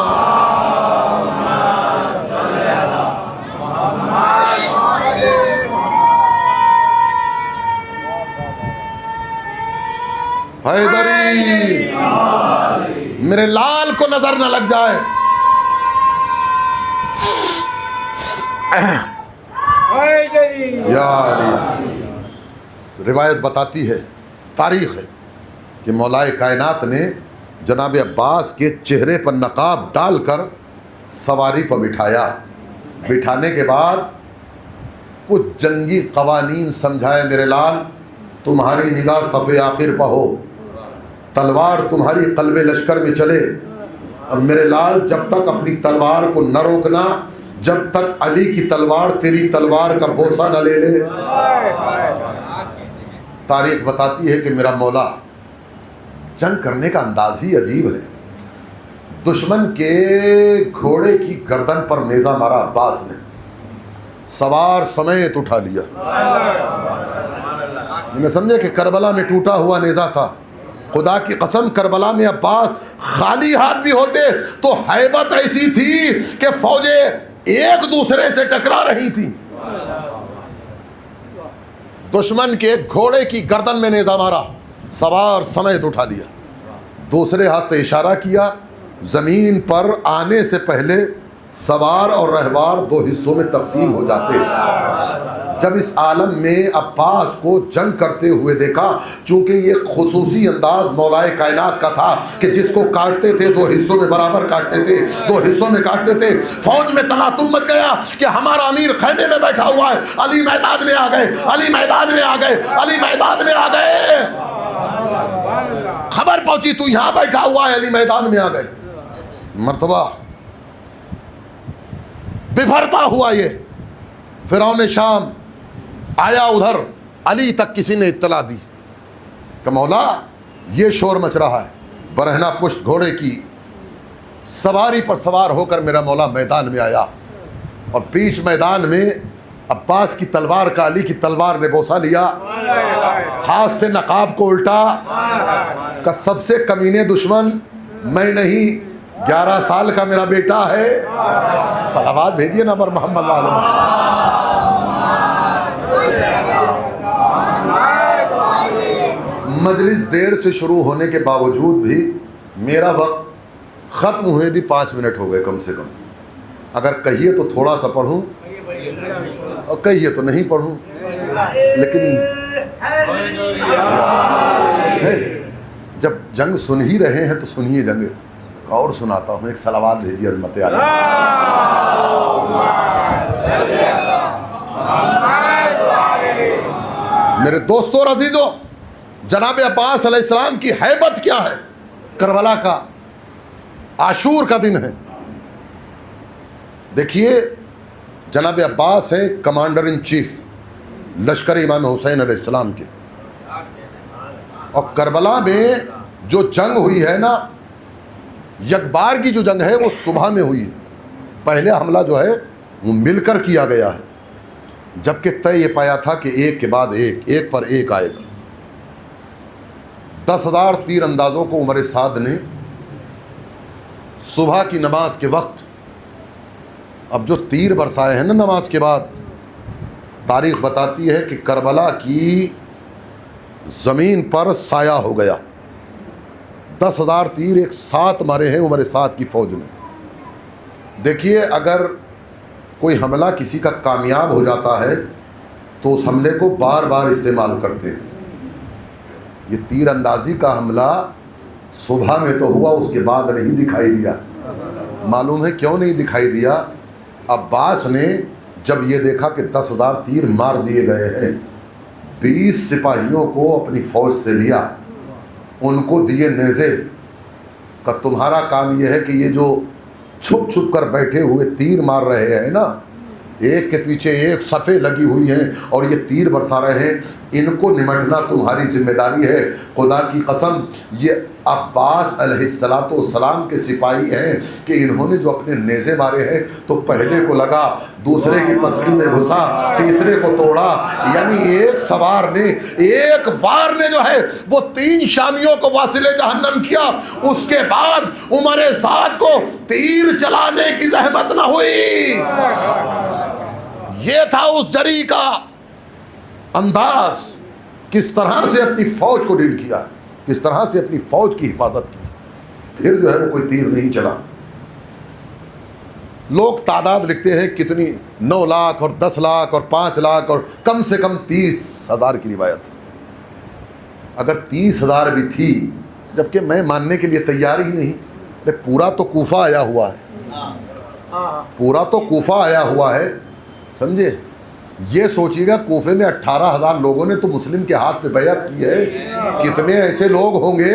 حیدری میرے لال کو نظر نہ لگ جائے۔ یا علی، روایت بتاتی ہے، تاریخ ہے کہ مولا کائنات نے جناب عباس کے چہرے پر نقاب ڈال کر سواری پر بٹھایا، بٹھانے کے بعد کچھ جنگی قوانین سمجھائے، میرے لال تمہاری نگاہ صف آخر پہ ہو، تلوار تمہاری قلب لشکر میں چلے، اب میرے لال جب تک اپنی تلوار کو نہ روکنا، جب تک علی کی تلوار تیری تلوار کا بوسہ نہ لے لے۔ تاریخ بتاتی ہے کہ میرا مولا جنگ کرنے کا انداز ہی عجیب ہے۔ دشمن کے گھوڑے کی گردن پر نیزہ مارا عباس نے، سوار سمیت اٹھا لیا۔ میں نے سمجھے کہ کربلا میں ٹوٹا ہوا نیزہ تھا۔ خدا کی قسم کربلا میں عباس خالی ہاتھ بھی ہوتے تو ہیبت ایسی تھی کہ فوجیں ایک دوسرے سے ٹکرا رہی تھی. دشمن کے گھوڑے کی گردن میں نیزہ مارا, سوار سمیت اٹھا لیا, دوسرے ہاتھ سے اشارہ کیا, زمین پر آنے سے پہلے سوار اور رہوار دو حصوں میں تقسیم ہو جاتے. جب اس عالم میں عباس کو جنگ کرتے ہوئے دیکھا, چونکہ یہ خصوصی انداز مولائے کائنات کا تھا کہ جس کو کاٹتے تھے دو حصوں میں برابر کاٹتے تھے, دو حصوں میں کاٹتے تھے. فوج میں تلاطم مچ گیا کہ ہمارا امیر خیمے میں بیٹھا ہوا ہے, علی میدان میں آ گئے, علی میدان میں آ گئے, علی میدان میں آ گئے. خبر پہنچی تو یہاں بیٹھا ہوا ہے, علی میدان میں آ گئے. مرتبہ بفرتا ہوا یہ فرعون شام آیا, ادھر علی تک کسی نے اطلاع دی کہ مولا یہ شور مچ رہا ہے. برہنہ پشت گھوڑے کی سواری پر سوار ہو کر میرا مولا میدان میں آیا, اور بیچ میدان میں عباس کی تلوار کا علی کی تلوار نے بوسہ لیا, ہاتھ سے نقاب کو الٹا کہ سب سے کمینے دشمن میں نہیں, 11 سال کا میرا بیٹا ہے. صلوات بھیجیے نا پر محمد علیہ. مجلس دیر سے شروع ہونے کے باوجود بھی میرا وقت ختم ہوئے بھی 5 منٹ ہو گئے کم سے کم. اگر کہیے تو تھوڑا سا پڑھوں اور کہیے تو نہیں پڑھوں, لیکن جب جنگ سن ہی رہے ہیں تو سنیے جنگ. اور سناتا ہوں, ایک صلوات بھیجیے عظمت عالی. میرے دوستوں اور عزیزوں, جناب عباس علیہ السلام کی ہیبت کیا ہے. کربلا کا عاشور کا دن ہے. دیکھیے جناب عباس ہیں کمانڈر ان چیف لشکر امام حسین علیہ السلام کے, اور کربلا میں جو جنگ ہوئی ہے نا, یکبار کی جو جنگ ہے وہ صبح میں ہوئی. پہلے حملہ جو ہے وہ مل کر کیا گیا ہے, جبکہ طے یہ پایا تھا کہ ایک کے بعد ایک, ایک پر ایک آئے گا. 10,000 تیر اندازوں کو عمر سعد نے صبح کی نماز کے وقت, اب جو تیر برسائے ہیں نا نماز کے بعد, تاریخ بتاتی ہے کہ کربلا کی زمین پر سایہ ہو گیا. 10,000 تیر ایک ساتھ مارے ہیں عمر سعد کی فوج نے. دیکھیے اگر کوئی حملہ کسی کا کامیاب ہو جاتا ہے تو اس حملے کو بار بار استعمال کرتے ہیں. یہ تیر اندازی کا حملہ صبح میں تو ہوا, اس کے بعد نہیں دکھائی دیا. معلوم ہے کیوں نہیں دکھائی دیا؟ عباس نے جب یہ دیکھا کہ 10,000 تیر مار دیے گئے ہیں, 20 سپاہیوں کو اپنی فوج سے لیا, ان کو دیے نیزے کہ تمہارا کام یہ ہے کہ یہ جو چھپ چھپ کر بیٹھے ہوئے تیر مار رہے ہیں نا, ایک کے پیچھے ایک صفیں لگی ہوئی ہیں اور یہ تیر برسا رہے ہیں, ان کو نمٹنا تمہاری ذمہ داری ہے. خدا کی قسم یہ عباس علیہ السلام کے سپاہی ہیں کہ انہوں نے جو اپنے نیزے مارے ہیں تو پہلے کو لگا, دوسرے کی پسلی میں گھسا, تیسرے کو توڑا. یعنی ایک سوار نے, ایک وار نے جو ہے وہ 3 شامیوں کو واصل جہنم کیا. اس کے بعد عمر سعد کو تیر چلانے کی زحمت نہ ہوئی. یہ تھا اس جری کا انداز, کس طرح سے اپنی فوج کو ڈیل کیا, کس طرح سے اپنی فوج کی حفاظت کی. پھر جو ہے وہ کوئی تیر نہیں چلا. لوگ تعداد لکھتے ہیں کتنی, 9 لاکھ اور 10 لاکھ اور 5 لاکھ اور کم سے کم 30,000 کی روایت. اگر 30,000 بھی تھی, جبکہ میں ماننے کے لیے تیار ہی نہیں. پورا تو کوفہ آیا ہوا ہے, پورا تو کوفہ آیا ہوا ہے, سمجھے. یہ سوچیے گا کوفے میں 18,000 لوگوں نے تو مسلم کے ہاتھ پہ بیعت کی ہے, کتنے ایسے لوگ ہوں گے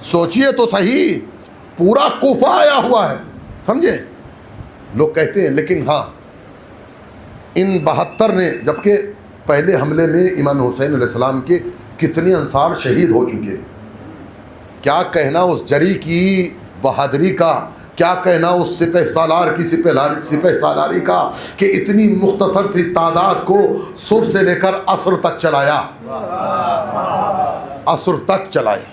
سوچیے تو صحیح. پورا کوفہ آیا ہوا ہے, سمجھے. لوگ کہتے ہیں, لیکن ہاں ان 72 نے, جبکہ پہلے حملے میں امام حسین علیہ السلام کے کتنے انصار شہید ہو چکے. کیا کہنا اس جری کی بہادری کا, کیا کہنا اس سپہ سالار کی سپہ سالاری کا کہ اتنی مختصر سی تعداد کو صبح سے لے کر عصر تک چلایا, عصر تک چلائے.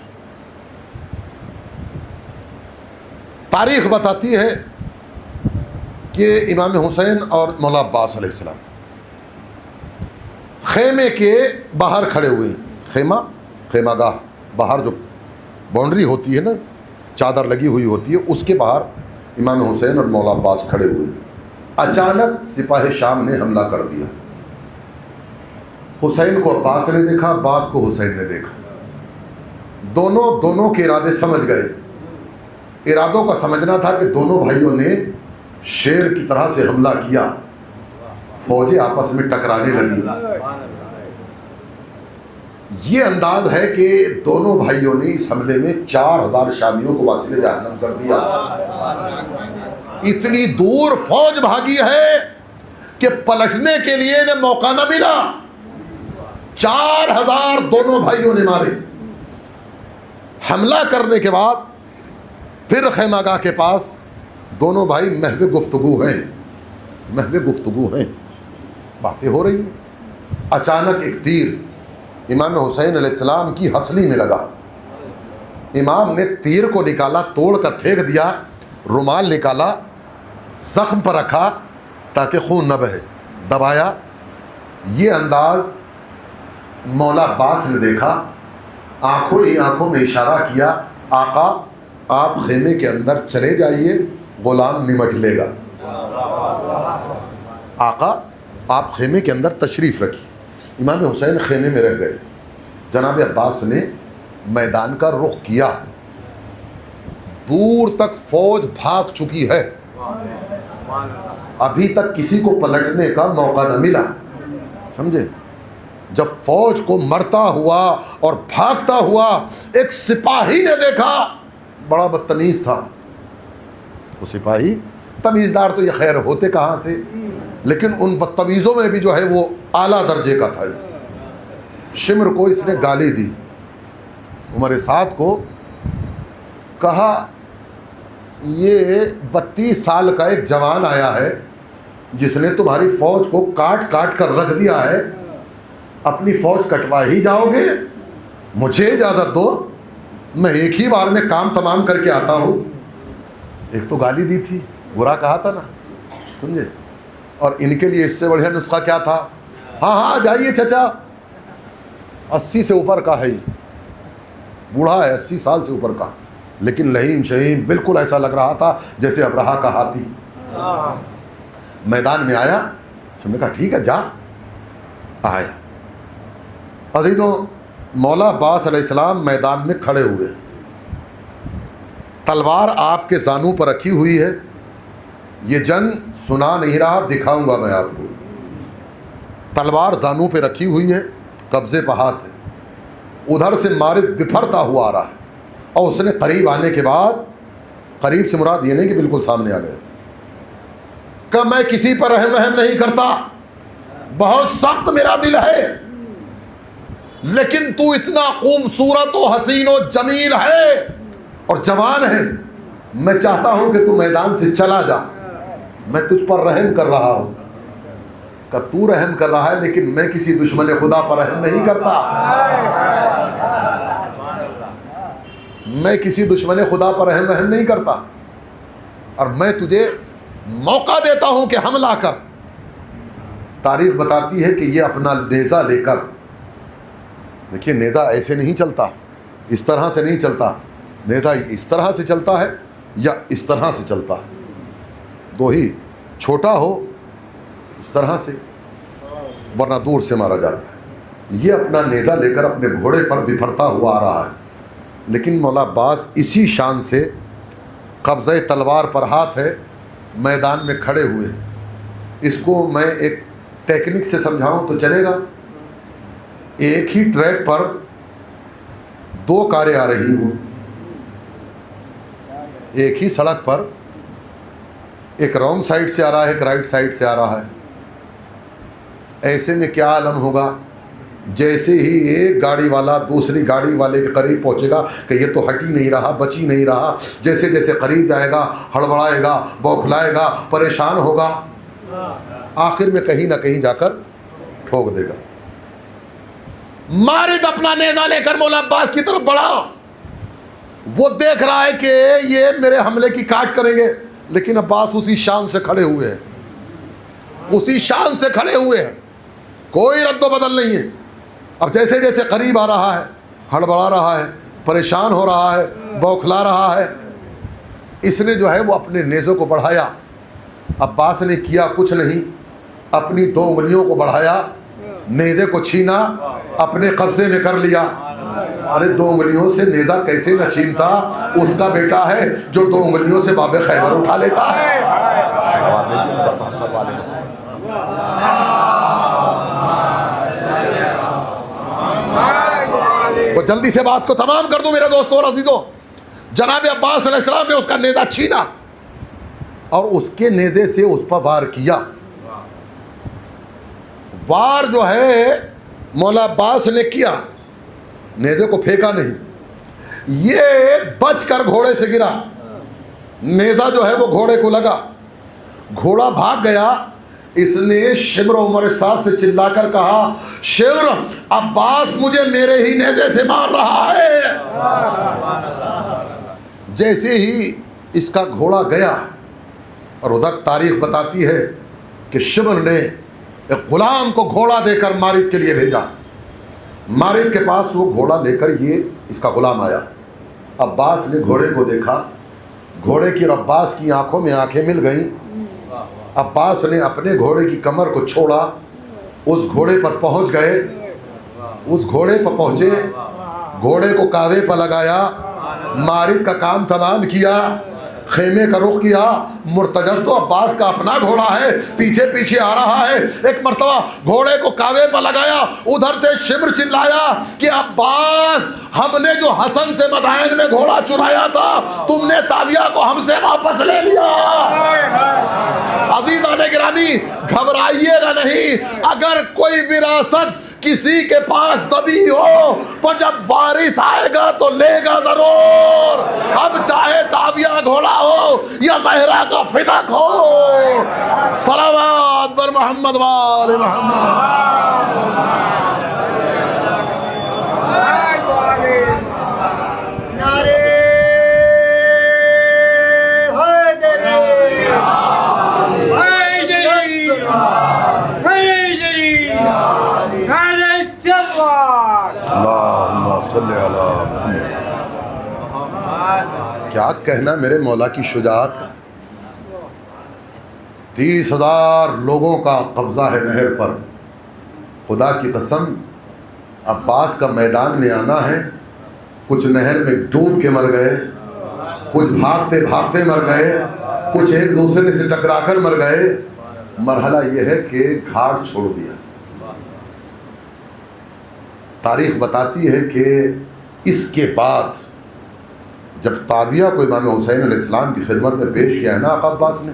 تاریخ بتاتی ہے کہ امام حسین اور مولا عباس علیہ السلام خیمے کے باہر کھڑے ہوئے ہیں. خیمہ گاہ باہر جو باؤنڈری ہوتی ہے نا، چادر لگی ہوئی ہوتی ہے، اس کے باہر امام حسین اور مولا عباس کھڑے ہوئے ہیں. اچانک سپاہ شام نے حملہ کر دیا. حسین کو عباس نے دیکھا، عباس کو حسین نے دیکھا. دونوں کے ارادے سمجھ گئے. ارادوں کا سمجھنا تھا کہ دونوں بھائیوں نے شیر کی طرح سے حملہ کیا. فوجیں آپس میں ٹکرانے لگی. یہ انداز ہے کہ دونوں بھائیوں نے اس حملے میں 4000 شامیوں کو واصل جہنم کر دیا. اتنی دور فوج بھاگی ہے کہ پلٹنے کے لیے انہیں موقع نہ ملا. 4000 دونوں بھائیوں نے مارے. حملہ کرنے کے بعد پھر خیمہ گاہ کے پاس دونوں بھائی محو گفتگو ہیں، باتیں ہو رہی ہیں. اچانک ایک تیر امام حسین علیہ السلام کی ہنسلی میں لگا. امام نے تیر کو نکالا، توڑ کر پھینک دیا. رومال نکالا، زخم پر رکھا تاکہ خون نہ بہے، دبایا. یہ انداز مولا عباس نے دیکھا. آنکھوں میں اشارہ کیا، آقا آپ خیمے کے اندر چلے جائیے، غلام نمٹ لے گا. آقا آپ خیمے کے اندر تشریف رکھیے. امام حسین خیمے میں رہ گئے. جناب عباس نے میدان کا رخ کیا. دور تک فوج بھاگ چکی ہے، ابھی تک کسی کو پلٹنے کا موقع نہ ملا. سمجھے؟ جب فوج کو مرتا ہوا اور بھاگتا ہوا ایک سپاہی نے دیکھا، بڑا بدتمیز تھا وہ سپاہی. تمیزدار تو یہ خیر ہوتے کہاں سے، لیکن ان بدتمیزوں میں بھی جو ہے وہ اعلیٰ درجے کا تھا. شمر کو اس نے گالی دی. عمر سعد کو کہا یہ 32 سال کا ایک جوان آیا ہے جس نے تمہاری فوج کو کاٹ کاٹ کر رکھ دیا ہے، اپنی فوج کٹوا ہی جاؤ گے؟ مجھے اجازت دو، میں ایک ہی بار میں کام تمام کر کے آتا ہوں. ایک تو گالی دی تھی، برا کہا تھا نا، سمجھے؟ اور ان کے لیے اس سے بڑھیا نسخہ کیا تھا؟ ہاں جائیے چچا، 80 سے اوپر کا ہے، بوڑھا ہے 80 سال سے اوپر کا، لیکن لہیم شہیم بالکل ایسا لگ رہا تھا جیسے ابرہا کا ہاتھی. میدان میں آیا، ہم نے کہا ٹھیک ہے جا. آیا. عزیزوں، مولا عباس علیہ السلام میدان میں کھڑے ہوئے، تلوار آپ کے زانوں پر رکھی ہوئی ہے. یہ جنگ سنا نہیں رہا، دکھاؤں گا میں آپ کو. تلوار زانوں پہ رکھی ہوئی ہے، قبضے پہ ہاتھ ہے. ادھر سے مارد بپھرتا ہوا آ رہا ہے، اور اس نے قریب آنے کے بعد، قریب سے مراد یہ نہیں کہ بالکل سامنے آ گئے، کہ میں کسی پر رحم وحم نہیں کرتا، بہت سخت میرا دل ہے، لیکن تو اتنا خوبصورت و حسین و جمیل ہے اور جوان ہے، میں چاہتا ہوں کہ تو میدان سے چلا جا، میں تجھ پر رحم کر رہا ہوں. کہ تو رحم کر رہا ہے لیکن میں کسی دشمن خدا پر رحم نہیں کرتا، میں کسی دشمن خدا پر رحم وحم نہیں کرتا، اور میں تجھے موقع دیتا ہوں کہ حملہ کر. تاریخ بتاتی ہے کہ یہ اپنا نیزہ لے کر، دیکھیے نیزہ ایسے نہیں چلتا، اس طرح سے نہیں چلتا، نیزہ اس طرح سے چلتا ہے یا اس طرح سے چلتا ہے، دو ہی، چھوٹا ہو اس طرح سے، ورنہ دور سے مارا جاتا ہے. یہ اپنا نیزہ لے کر اپنے گھوڑے پر بپھرتا ہوا آ رہا ہے. لیکن مولا عباس اسی شان سے قبضہ تلوار پر ہاتھ ہے، میدان میں کھڑے ہوئے ہیں. اس کو میں ایک ٹیکنک سے سمجھاؤں تو چلے گا. ایک ہی ٹریک پر 2 کاریں آ رہی ہوں، ایک ہی سڑک پر ایک رانگ سائڈ سے آ رہا ہے، ایک رائٹ سائڈ سے آ رہا ہے. ایسے میں کیا عالم ہوگا؟ جیسے ہی ایک گاڑی والا دوسری گاڑی والے کے قریب پہنچے گا کہ یہ تو ہٹ ہی نہیں رہا، بچ ہی نہیں رہا، جیسے جیسے قریب جائے گا ہڑبڑائے گا، بوکھلائے گا، پریشان ہوگا، آخر میں کہیں نہ کہیں جا کر ٹھوک دے گا. مارد اپنا نیزہ لے کر مولا عباس کی طرف بڑھا. وہ دیکھ رہا ہے کہ یہ میرے حملے کی کاٹ کریں گے، لیکن عباس اسی شان سے کھڑے ہوئے ہیں, اسی شان سے کھڑے ہوئے ہیں, کوئی رد و بدل نہیں ہے. اب جیسے جیسے قریب آ رہا ہے ہڑبڑا رہا ہے, پریشان ہو رہا ہے, بوکھلا رہا ہے. اس نے جو ہے وہ اپنے نیزوں کو بڑھایا. عباس نے کیا کچھ نہیں, اپنی 2 انگلیوں کو بڑھایا, نیزے کو چھینا, اپنے قبضے میں کر لیا. ارے 2 انگلیوں سے نیزہ کیسے نہ چھینتا, اس کا بیٹا ہے جو 2 انگلیوں سے باب خیبر اٹھا لیتا ہے. وہ جلدی سے بات کو تمام کر دوں میرے دوستوں اور عزیزوں. جناب عباس علیہ السلام نے اس کا نیزہ چھینا اور اس کے نیزے سے اس پر وار کیا. وار جو ہے مولا عباس نے کیا, نیزے کو پھینکا نہیں, یہ بچ کر گھوڑے سے گرا. نیزہ جو ہے وہ گھوڑے کو لگا, گھوڑا بھاگ گیا. اس نے شمر عمر ساز سے چلا کر کہا, شمر, عباس مجھے میرے ہی نیزے سے مار رہا ہے. جیسے ہی اس کا گھوڑا گیا, اور ادھر تاریخ بتاتی ہے کہ شمر نے ایک غلام کو گھوڑا دے کر مارد کے لیے بھیجا. مارد کے پاس وہ گھوڑا لے کر یہ اس کا غلام آیا. عباس نے گھوڑے کو دیکھا, گھوڑے کی اور عباس کی آنکھوں میں آنکھیں مل گئیں. عباس نے اپنے گھوڑے کی کمر کو چھوڑا, اس گھوڑے پر پہنچ گئے. اس گھوڑے پر پہنچے, گھوڑے کو کاوے پر لگایا, مارد کا کام تمام کیا, خیمے کا رخ کیا. مرتجز تو عباس کا اپنا گھوڑا ہے, پیچھے پیچھے آ رہا ہے. ایک مرتبہ گھوڑے کو کاوے پر لگایا, ادھر سے شمر چلایا کہ عباس, ہم نے جو حسن سے مدائن میں گھوڑا چرایا تھا, تم نے تاویہ کو ہم سے واپس لے لیا. عزیزان گرامی, گھبرائیے گا نہیں. اگر کوئی وراثت کسی کے پاس دبی ہو تو جب وارث آئے گا تو لے گا ضرور. اب چاہے تاویہ گھوڑا ہو یا زہرا کا فدق ہو. صلوات بر محمد وآل محمد. کیا کہنا میرے مولا کی شجاعت کا. 30,000 لوگوں کا قبضہ ہے نہر پر. خدا کی قسم, عباس کا میدان میں آنا ہے. کچھ نہر میں ڈوب کے مر گئے, کچھ بھاگتے بھاگتے مر گئے, کچھ ایک دوسرے سے ٹکرا کر مر گئے. مرحلہ یہ ہے کہ گھاٹ چھوڑ دیا. تاریخ بتاتی ہے کہ اس کے بعد جب تاویہ کو امام حسین علیہ السلام کی خدمت میں پیش کیا ہے نا آقا عباس نے,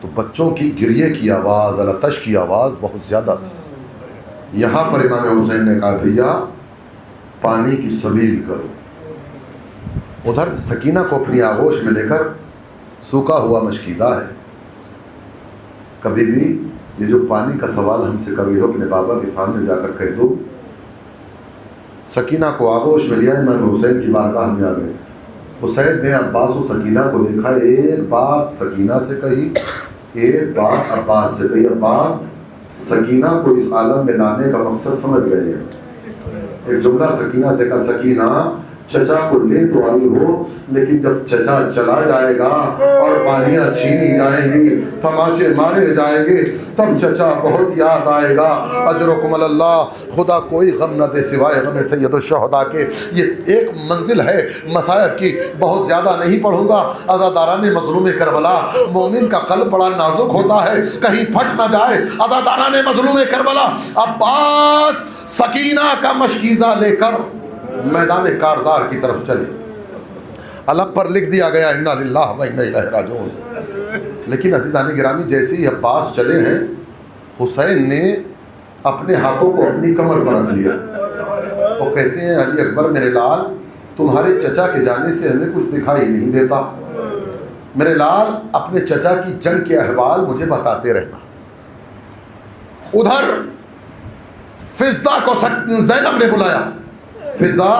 تو بچوں کی گریے کی آواز, التش کی آواز بہت زیادہ تھی. یہاں پر امام حسین نے کہا, بھیا پانی کی سبیل کرو. ادھر سکینہ کو اپنی آغوش میں لے کر, سوکھا ہوا مشکیزہ ہے. کبھی بھی یہ جو پانی کا سوال ہم سے کر رہی ہو اپنے بابا کے سامنے جا کر کہہ دو. سکینہ کو آغوش میں لیا, امام حسین کی بارگاہ میں آ گئے. حسین نے عباس و سکینہ کو دیکھا, ایک بات سکینہ سے کہی, ایک بات عباس سے کہی. عباس سکینہ کو اس عالم میں لانے کا مقصد سمجھ گئے ہیں. ایک جملہ سکینہ سے کہا, سکینہ چچا کو لے تو آئی ہو, لیکن جب چچا چلا جائے گا اور پانیاں چھینی جائیں گی, تماچے مارے جائیں گے, تب چچا بہت یاد آئے گا. اجرکم اللہ, خدا کوئی غم نہ دے سوائے غم سید الشہداء کے. یہ ایک منزل ہے مصائب کی, بہت زیادہ نہیں پڑھوں گا. عزاداران مظلوم کربلا, مومن کا قلب بڑا نازک ہوتا ہے, کہیں پھٹ نہ جائے. عزاداران مظلوم کربلا, عباس سکینہ کا مشکیزہ لے کر میدان کارزار کی طرف چلے. علم پر لکھ دیا گیا انا للہ و انا الیہ راجعون. لیکن عزیزان گرامی, جیسے ہی عباس چلے ہیں, حسین نے اپنے ہاتھوں کو اپنی کمر پر رکھ لیا. وہ کہتے ہیں, علی اکبر میرے لال, تمہارے چچا کے جانے سے ہمیں کچھ دکھائی نہیں دیتا. میرے لال, اپنے چچا کی جنگ کے احوال مجھے بتاتے رہنا. ادھر فضہ کو زینب نے بلایا, فضہ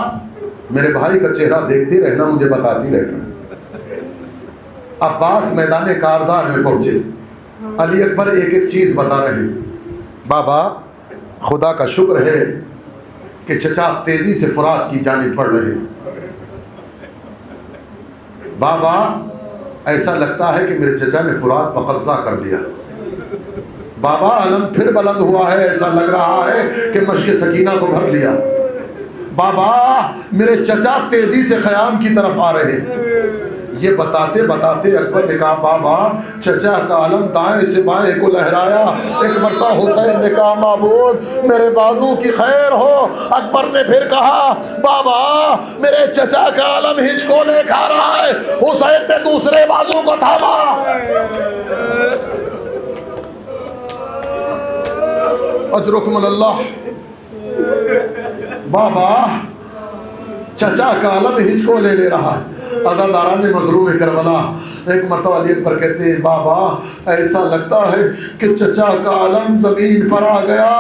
میرے بھائی کا چہرہ دیکھتی رہنا, مجھے بتاتی رہنا. عباس میدان کارزار میں پہنچے، علی اکبر ایک ایک چیز بتا رہے ہیں۔ بابا خدا کا شکر ہے کہ چچا تیزی سے فرات کی جانب بڑھ رہے ہیں۔ بابا ایسا لگتا ہے کہ میرے چچا نے فرات پر قبضہ کر لیا۔ بابا علم پھر بلند ہوا ہے، ایسا لگ رہا ہے کہ مشق سکینہ کو بھر لیا۔ بابا میرے چچا تیزی سے قیام کی طرف آ رہے ہیں۔ یہ بتاتے بتاتے اکبر نے کہا بابا چچا کا علم دائیں سے بائیں کو لہرایا۔ ایک مرتبہ حسین نے کہا معبود میرے بازو کی خیر ہو۔ اکبر نے پھر کہا بابا میرے چچا کا علم ہچکولے کھا رہا ہے۔ حسین نے دوسرے بازو کو تھاما۔ اجرکم اللہ۔ بابا چچا کا علم ہچکو لے رہا ہے۔ عزاداران مظلوم کربلا ایک مرتبہ علی اکبر کہتے ہیں بابا ایسا لگتا ہے کہ چچا کا علم زمین پر آ گیا۔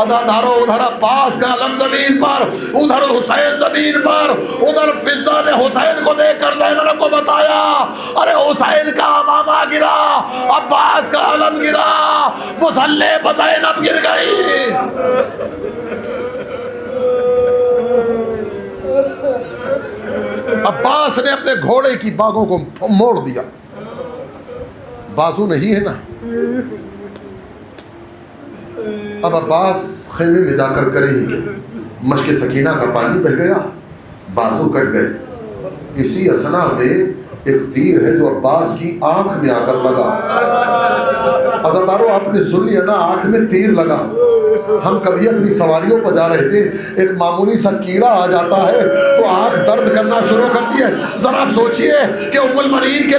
عزاداروں ادھر عباس کا علم زمین پر، ادھر حسین زمین پر، ادھر فضہ نے حسین کو دیکھ کر زینب کو بتایا ارے حسین کا امامہ گرا، عباس کا علم گرا، مصلی پر زینب گر گئی۔ عباس نے اپنے گھوڑے کی باگوں کو موڑ دیا، بازو نہیں ہے نا۔ اب عباس خیمے میں جا کر کرے ہی کہ مشق سکینہ کا پانی بہ گیا، بازو کٹ گئے۔ اسی اثنا میں ایک تیر ہے جو عباس کی آنکھ میں آ کر لگا۔ عزاداروں آپ نے سن لیا نا، آنکھ میں تیر لگا۔ ہم کبھی اپنی سواریوں پر جا رہے تھے، ایک معمولی سا کیڑا آ جاتا ہے تو آنکھ درد کرنا شروع کرتی ہے۔ ذرا سوچئے کہ ام المؤمنین کے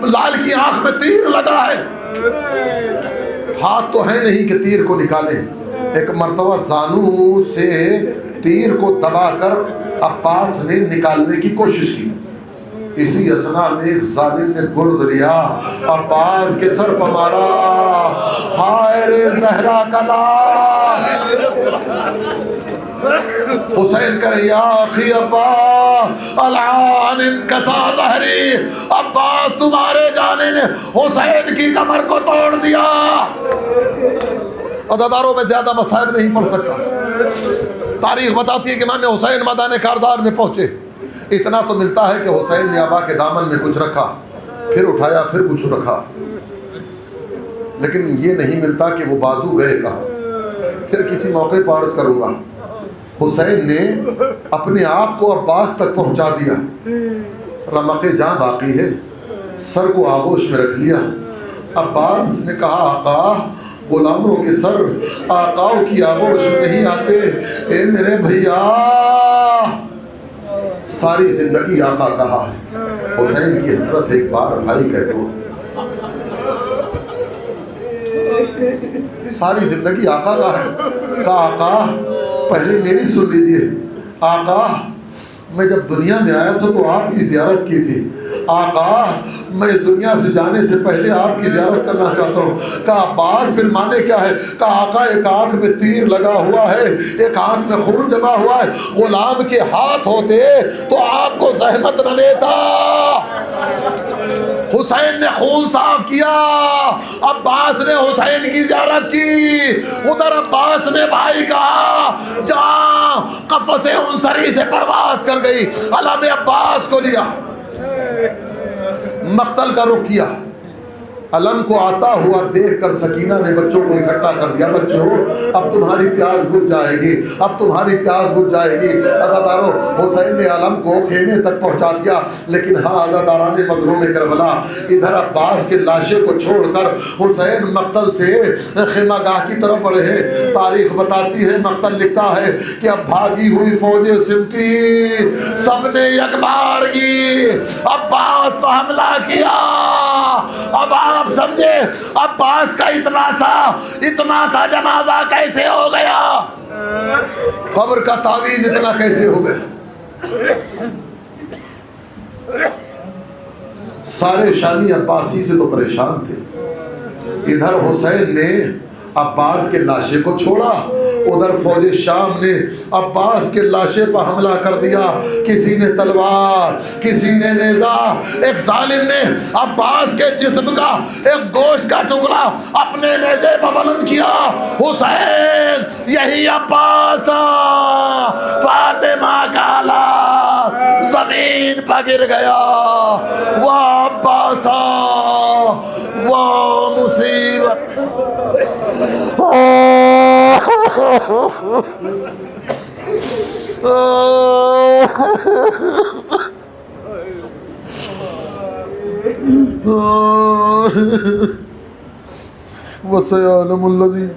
لال کی آنکھ میں تیر لگا ہے۔ ہاتھ تو ہے نہیں کہ تیر کو نکالیں۔ ایک مرتبہ زانو سے تیر کو دبا کر عباس نے نکالنے کی کوشش کی۔ اسی اثنا میں ایک ظالم نے گرز لیا، عباس کے سر پر مارا۔ ہائے رے زہرا کا لال۔ حسین کرے یا اخی عباس العان انکسا ظہری، عباس تمہارے جانے نے حسین کی کمر کو توڑ دیا۔ عزاداروں میں زیادہ مصائب نہیں پڑھ سکتا۔ تاریخ بتاتی ہے کہ امام حسین میدان کارزار میں پہنچے۔ اتنا تو ملتا ہے کہ حسین نے ابا کے دامن میں کچھ رکھا، پھر اٹھایا، پھر کچھ رکھا، لیکن یہ نہیں ملتا کہ وہ بازو گئے کہاں۔ پھر کسی موقع پر عرض کروں گا، حسین نے اپنے آپ کو عباس تک پہنچا دیا، رمق جاں باقی ہے، سر کو آغوش میں رکھ لیا۔ عباس نے کہا آقا غلاموں کے سر آقاؤں کی آغوش میں نہیں آتے، اے میرے بھیا ساری زندگی آقا کہا ہے۔ حسین کی حسرت ایک بار بھائی کہہ دو، ساری زندگی آقا کا ہے۔ کہا آقا پہلے میری سن لیجئے، آقا میں جب دنیا میں آیا تھا تو آپ کی زیارت کی تھی، آقا میں اس دنیا سے جانے سے پہلے آپ کی زیارت کرنا چاہتا ہوں۔ کہا عباس پھر مانے کیا ہے؟ کہا آقا ایک آنکھ میں تیر لگا ہوا ہے، ایک آنکھ میں خون جمع ہوا ہے، غلام کے ہاتھ ہوتے تو آپ کو زحمت نہ دیتا۔ حسین نے خون صاف کیا، عباس نے حسین کی زیارت کی۔ ادھر عباس نے بھائی کہا جہاں قفص انصری سے پرواز کر گئی، علم عباس کو لیا، مقتل کا رخ کیا۔ علم کو آتا ہوا دیکھ کر سکینہ نے بچوں کو اکٹھا کر دیا، بچوں اب تمہاری پیاس بجھ جائے گی، اب تمہاری پیاس بجھ جائے گی۔ عزاداروں حسین نے علم کو خیمے تک پہنچا دیا، لیکن ہاں عزاداران مظلوم کربلا ادھر عباس کے لاشے کو چھوڑ کر حسین مقتل سے خیمہ گاہ کی طرف بڑھے ہیں۔ تاریخ بتاتی ہے، مقتل لکھتا ہے کہ اب بھاگی ہوئی فوجیں سمٹی، سب نے یکبار کی عباس پر حملہ کیا۔ اب آپ سمجھے عباس کا اتنا سا جنازہ کیسے ہو گیا، قبر کا تعویذ اتنا کیسے ہو گیا۔ سارے شامی عباسی سے تو پریشان تھے، ادھر حسین نے عباس کے لاشے کو چھوڑا، ادھر فوج شام نے عباس کے لاشے پر حملہ کر دیا، کسی نے تلوار، کسی نے نیزہ، ایک ظالم نے عباس کے جسم کا ایک گوشت کا ٹکڑا اپنے نیزے پر بلند کیا، حسین یہی عباس تھا، فاطمہ کا لاش زمین پر گر گیا، وہ عباس تھا، وہ مصیبت وَسَيَعْلَمُ الَّذِينَ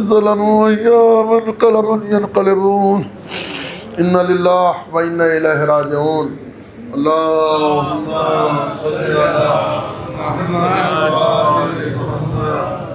ظَلَمُوا أَيَّ مُنقَلَبٍ يَنقَلِبُونَ إِنَّ لِلَّهِ وَإِنَّا إِلَيْهِ رَاجِعُونَ اللهم صل على محمد وعلى آل محمد